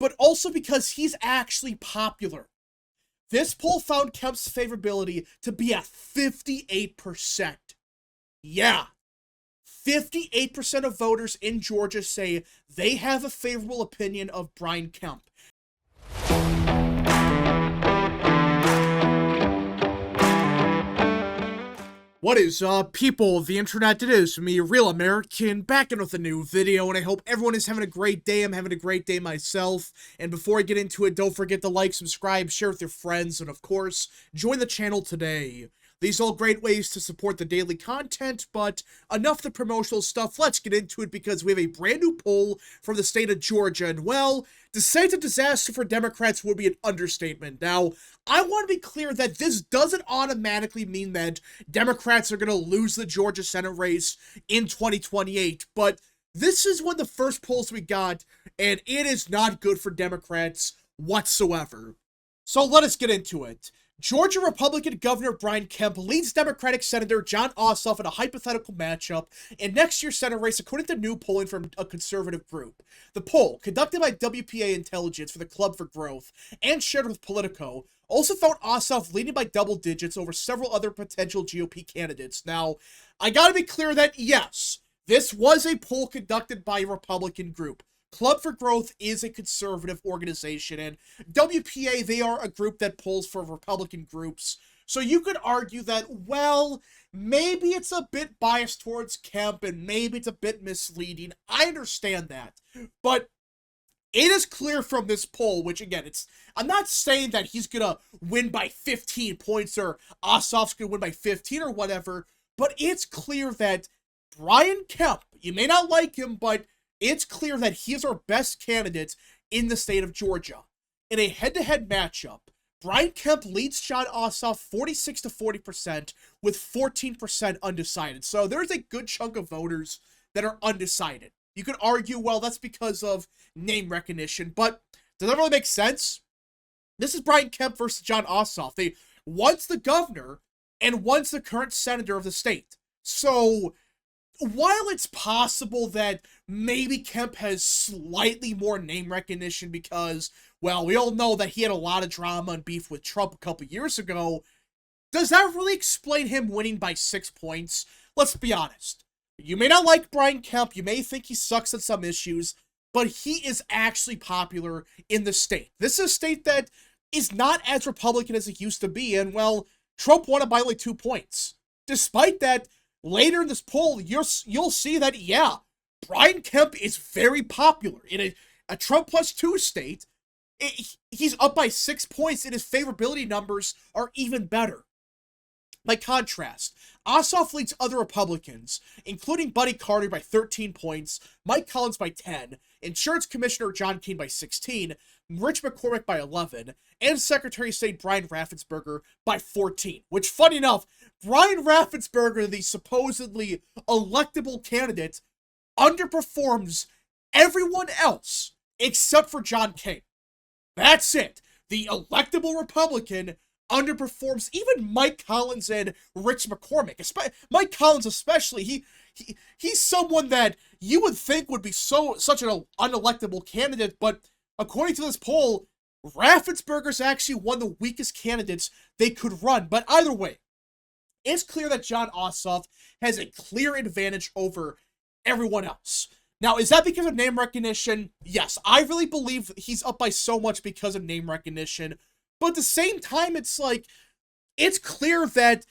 but also because he's actually popular. This poll found Kemp's favorability to be at 58%. Yeah, 58% of voters in Georgia say they have a favorable opinion of Brian Kemp. What is up, people of the internet? It is me, Real American, back in with a new video, and I hope everyone is having a great day. I'm having a great day myself, and before I get into it, don't forget to like, subscribe, share with your friends, and of course, join the channel today. These are all great ways to support the daily content, but enough of the promotional stuff. Let's get into it because we have a brand new poll from the state of Georgia, and well, to say it's a disaster for Democrats would be an understatement. Now, I want to be clear that this doesn't automatically mean that Democrats are going to lose the Georgia Senate race in 2028, but this is one of the first polls we got, and it is not good for Democrats whatsoever. So let us get into it. Georgia Republican Governor Brian Kemp leads Democratic Senator Jon Ossoff in a hypothetical matchup in next year's Senate race, according to new polling from a conservative group. The poll, conducted by WPA Intelligence for the Club for Growth and shared with Politico, also found Ossoff leading by double digits over several other potential GOP candidates. Now, I gotta be clear that yes, this was a poll conducted by a Republican group. Club for Growth is a conservative organization, and WPA, they are a group that polls for Republican groups. So you could argue that, well, maybe it's a bit biased towards Kemp, and maybe it's a bit misleading. I understand that. But it is clear from this poll, which again, I'm not saying that he's gonna win by 15 points or Ossoff's gonna win by 15 or whatever, but it's clear that Brian Kemp, you may not like him, but it's clear that he is our best candidate in the state of Georgia. In a head-to-head matchup, Brian Kemp leads Jon Ossoff 46 to 40% with 14% undecided. So there's a good chunk of voters that are undecided. You could argue, well, that's because of name recognition, but does that really make sense? This is Brian Kemp versus Jon Ossoff. One's the governor and one's the current senator of the state. So while it's possible that maybe Kemp has slightly more name recognition because, well, we all know that he had a lot of drama and beef with Trump a couple years ago, does that really explain him winning by 6 points? Let's be honest. You may not like Brian Kemp, you may think he sucks at some issues, but he is actually popular in the state. This is a state that is not as Republican as it used to be, and, well, Trump won it by only 2 points. Despite that, later in this poll, you'll see that, yeah, Brian Kemp is very popular. In a Trump plus 2 state, he's up by 6 points, and his favorability numbers are even better. By contrast, Ossoff leads other Republicans, including Buddy Carter by 13 points, Mike Collins by 10, Insurance Commissioner John Kane by 16, Rich McCormick by 11, and Secretary of State Brian Raffensperger by 14. Which, funny enough, Brian Raffensperger, the supposedly electable candidate, underperforms everyone else except for John Kane. That's it. The electable Republican underperforms even Mike Collins and Rich McCormick. Mike Collins especially, he's someone that you would think would be such an unelectable candidate, but according to this poll, Raffensperger's actually one of the weakest candidates they could run. But either way, it's clear that Jon Ossoff has a clear advantage over everyone else. Now, is that because of name recognition? Yes, I really believe he's up by so much because of name recognition. But at the same time, it's clear that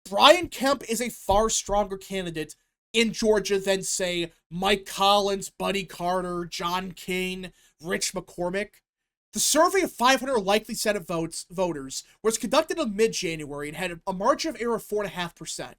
Brian Kemp is a far stronger candidate in Georgia than, say, Mike Collins, Buddy Carter, John Kane, Rich McCormick. The survey of 500 likely Senate voters was conducted in mid-January and had a margin of error of 4.5%.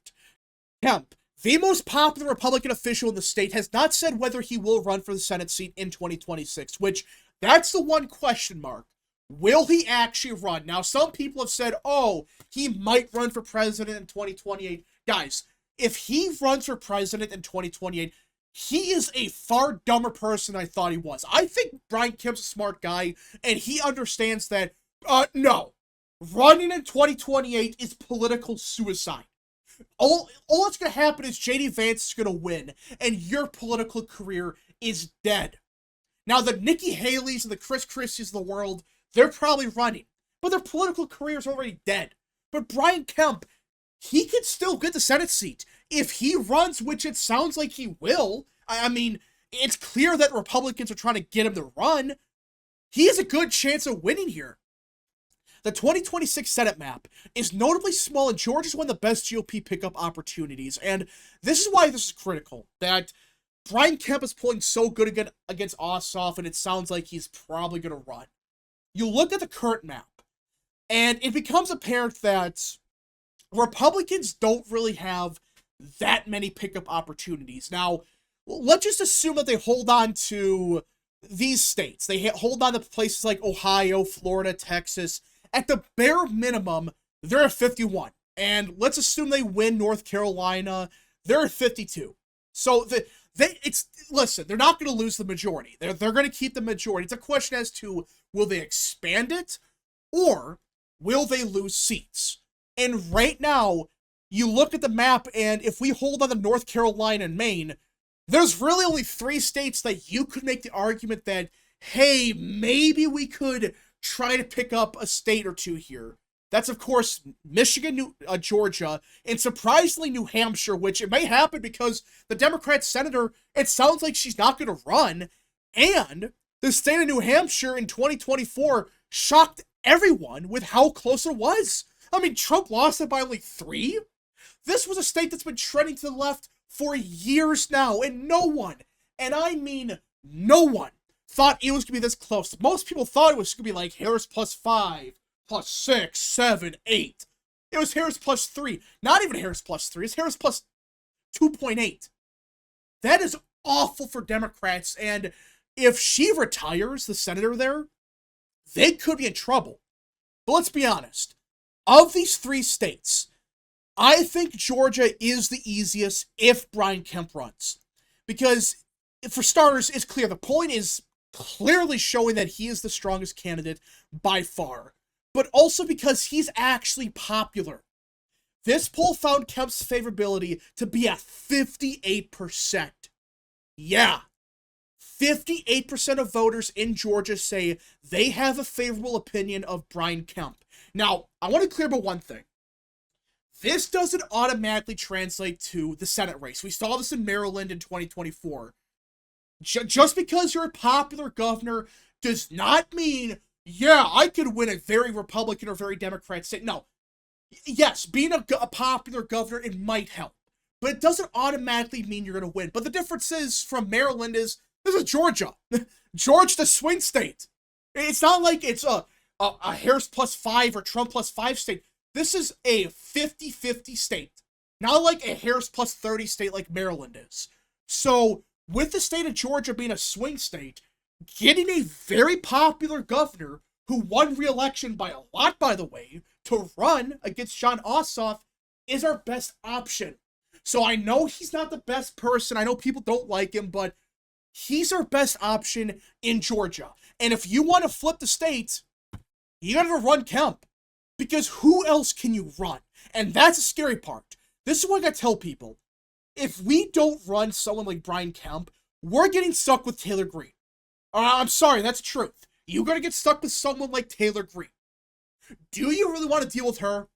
Kemp, the most popular Republican official in the state, has not said whether he will run for the Senate seat in 2026, which, that's the one question mark. Will he actually run? Now, some people have said, oh, he might run for president in 2028. Guys, if he runs for president in 2028, he is a far dumber person than I thought he was. I think Brian Kemp's a smart guy, and he understands that, no, running in 2028 is political suicide. All that's going to happen is J.D. Vance is going to win, and your political career is dead. Now, the Nikki Haley's and the Chris Christie's of the world, they're probably running, but their political career's already dead. But Brian Kemp, he could still get the Senate seat. If he runs, which it sounds like he will, I mean, it's clear that Republicans are trying to get him to run. He has a good chance of winning here. The 2026 Senate map is notably small, and Georgia's one of the best GOP pickup opportunities. And this is why this is critical, that Brian Kemp is pulling so good against Ossoff, and it sounds like he's probably going to run. You look at the current map, and it becomes apparent that Republicans don't really have that many pickup opportunities. Now, let's just assume that they hold on to these states. They hold on to places like Ohio, Florida, Texas. At the bare minimum, they're at 51. And let's assume they win North Carolina, they're at 52. So listen, they're not going to lose the majority. They're going to keep the majority. It's a question as to, will they expand it or will they lose seats? And right now, you look at the map, and if we hold on to North Carolina and Maine, there's really only 3 states that you could make the argument that, hey, maybe we could try to pick up a state or two here. That's, of course, Michigan, Georgia, and surprisingly New Hampshire, which it may happen because the Democrat senator, it sounds like she's not going to run, and the state of New Hampshire in 2024 shocked everyone with how close it was. I mean, Trump lost it by only 3. This was a state that's been trending to the left for years now, and no one, and I mean no one, thought it was going to be this close. Most people thought it was going to be like Harris plus 5, plus 6, 7, 8. It was Harris plus 3. Not even Harris plus 3. It's Harris plus 2.8. That is awful for Democrats, and if she retires, the senator there, they could be in trouble. But let's be honest. Of these 3 states, I think Georgia is the easiest if Brian Kemp runs. Because, for starters, it's clear. The polling is clearly showing that he is the strongest candidate by far. But also because he's actually popular. This poll found Kemp's favorability to be at 58%. Yeah. 58% of voters in Georgia say they have a favorable opinion of Brian Kemp. Now, I want to clear about one thing. This doesn't automatically translate to the Senate race. We saw this in Maryland in 2024. Just because you're a popular governor does not mean, yeah, I could win a very Republican or very Democrat state. No. Yes, being a popular governor, it might help. But it doesn't automatically mean you're going to win. But the difference is, from Maryland is, this is Georgia. Georgia, the swing state. It's not like it's a Harris plus 5 or Trump plus 5 state. This is a 50-50 state. Not like a Harris plus 30 state like Maryland is. So, with the state of Georgia being a swing state, getting a very popular governor who won re-election by a lot, by the way, to run against Jon Ossoff is our best option. So I know he's not the best person. I know people don't like him, but he's our best option in Georgia. And if you want to flip the state, you gotta run Kemp. Because who else can you run? And that's the scary part. This is what I gotta tell people. If we don't run someone like Brian Kemp, we're getting stuck with Taylor Greene. I'm sorry, that's the truth. You're gonna get stuck with someone like Taylor Greene. Do you really want to deal with her?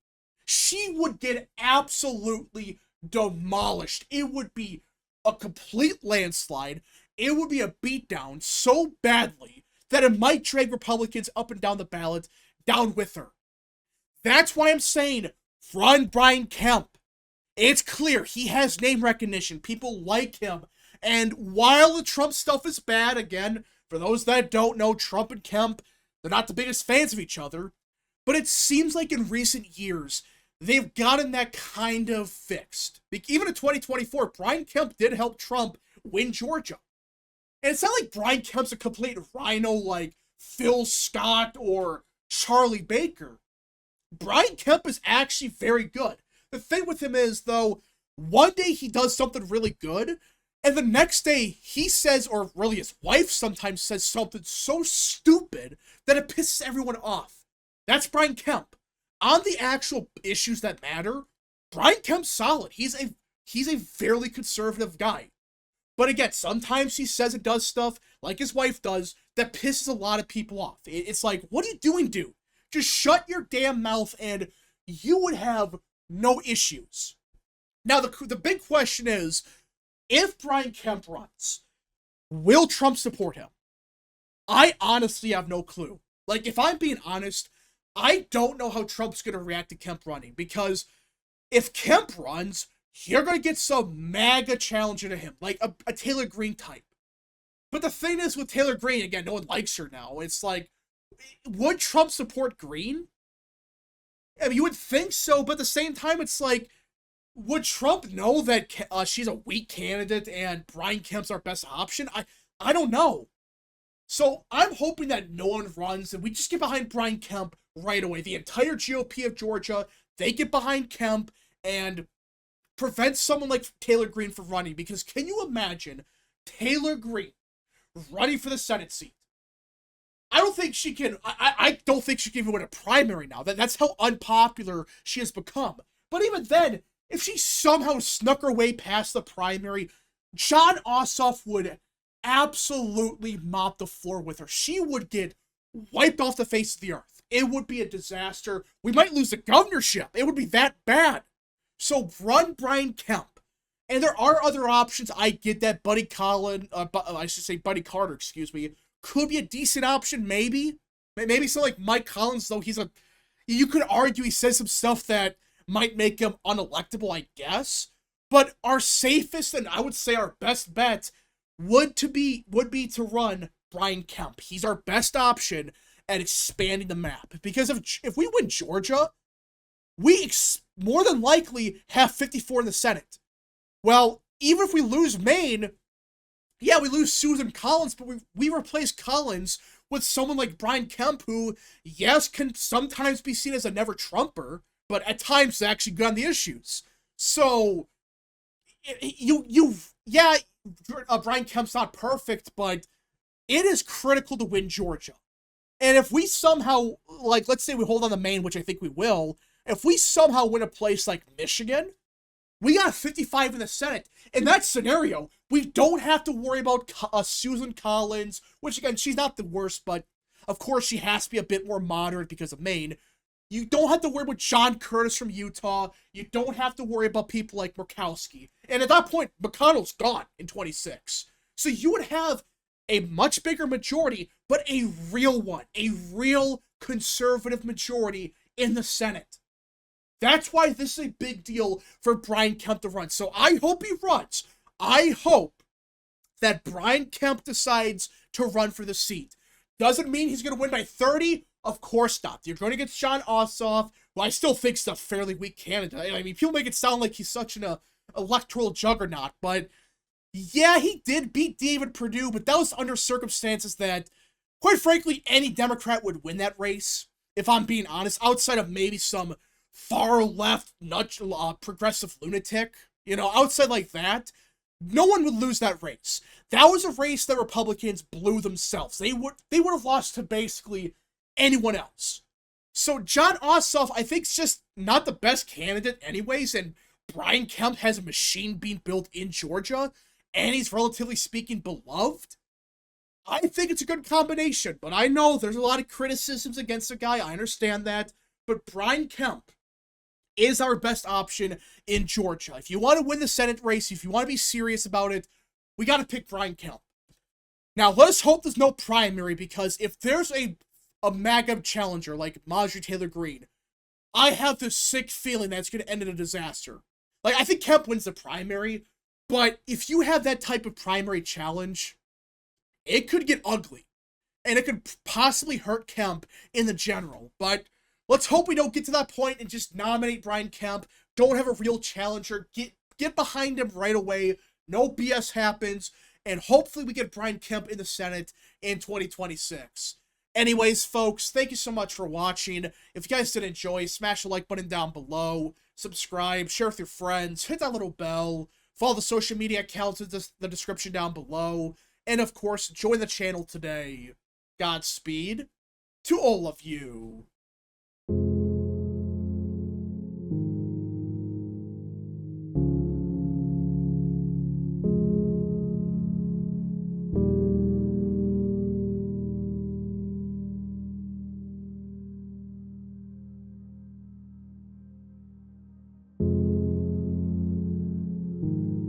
She would get absolutely demolished. It would be a complete landslide. It would be a beatdown so badly that it might drag Republicans up and down the ballot down with her. That's why I'm saying, run Brian Kemp. It's clear he has name recognition. People like him. And while the Trump stuff is bad, again, for those that don't know, Trump and Kemp, they're not the biggest fans of each other. But it seems like in recent years, they've gotten that kind of fixed. Even in 2024, Brian Kemp did help Trump win Georgia. And it's not like Brian Kemp's a complete rhino like Phil Scott or Charlie Baker. Brian Kemp is actually very good. The thing with him is, though, one day he does something really good, and the next day he says, or really his wife sometimes says something so stupid that it pisses everyone off. That's Brian Kemp. On the actual issues that matter, Brian Kemp's solid. He's a fairly conservative guy. But again, sometimes he says and does stuff, like his wife does, that pisses a lot of people off. It's like, what are you doing, dude? Just shut your damn mouth and you would have no issues. Now, the big question is, if Brian Kemp runs, will Trump support him? I honestly have no clue. Like, if I'm being honest, I don't know how Trump's going to react to Kemp running, because if Kemp runs, you're going to get some MAGA challenger to him, like a Taylor Greene type. But the thing is with Taylor Greene, again, no one likes her now. It's like, would Trump support Greene? I mean, you would think so, but at the same time, it's like, would Trump know that she's a weak candidate and Brian Kemp's our best option? I don't know. So I'm hoping that no one runs and we just get behind Brian Kemp right away. The entire GOP of Georgia, they get behind Kemp and prevent someone like Taylor Greene from running. Because can you imagine Taylor Greene running for the Senate seat? I don't think she can. I don't think she can even win a primary now. That's how unpopular she has become. But even then, if she somehow snuck her way past the primary, John Ossoff would absolutely mop the floor with her. She would get wiped off the face of the earth. It would be a disaster. We might lose the governorship. It would be that bad. So run Brian Kemp. And there are other options. I get that Buddy Carter, excuse me, could be a decent option, maybe. Maybe something like Mike Collins, though you could argue he says some stuff that might make him unelectable, I guess. But our safest and I would say our best bet would be to run Brian Kemp. He's our best option at expanding the map. Because if we win Georgia, we more than likely have 54 in the Senate. Well, even if we lose Maine, yeah, we lose Susan Collins, but we replace Collins with someone like Brian Kemp, who, yes, can sometimes be seen as a never-Trumper, but at times is actually good on the issues. So, Brian Kemp's not perfect, but it is critical to win Georgia. And if we somehow, like, let's say we hold on to Maine, which I think we will, if we somehow win a place like Michigan, we got 55 in the Senate. In that scenario, we don't have to worry about Susan Collins, which, again, she's not the worst, but of course she has to be a bit more moderate because of Maine. You don't have to worry about John Curtis from Utah. You don't have to worry about people like Murkowski. And at that point, McConnell's gone in 26. So you would have a much bigger majority, but a real one, a real conservative majority in the Senate. That's why this is a big deal for Brian Kemp to run. So I hope he runs. I hope that Brian Kemp decides to run for the seat. Doesn't mean he's going to win by 30. Of course not. You're going to get John Ossoff, who I still think is a fairly weak candidate. I mean, people make it sound like he's such an electoral juggernaut, but yeah, he did beat David Perdue, but that was under circumstances that, quite frankly, any Democrat would win that race, if I'm being honest, outside of maybe some far-left, progressive lunatic. You know, outside like that, no one would lose that race. That was a race that Republicans blew themselves. They would have lost to basically anyone else. So John Ossoff, I think, is just not the best candidate anyways, and Brian Kemp has a machine being built in Georgia, and he's relatively speaking beloved. I think it's a good combination, but I know there's a lot of criticisms against the guy. I understand that, but Brian Kemp is our best option in Georgia. If you want to win the Senate race, if you want to be serious about it, we got to pick Brian Kemp. Now, let's hope there's no primary, because if there's a MAGA challenger like Marjorie Taylor Greene, I have this sick feeling that it's going to end in a disaster. Like, I think Kemp wins the primary, but if you have that type of primary challenge, it could get ugly. And it could possibly hurt Kemp in the general. But let's hope we don't get to that point and just nominate Brian Kemp. Don't have a real challenger. Get behind him right away. No BS happens. And hopefully we get Brian Kemp in the Senate in 2026. Anyways, folks, thank you so much for watching. If you guys did enjoy, smash the like button down below. Subscribe, share with your friends, hit that little bell. Follow the social media accounts in the description down below. And of course, join the channel today. Godspeed to all of you.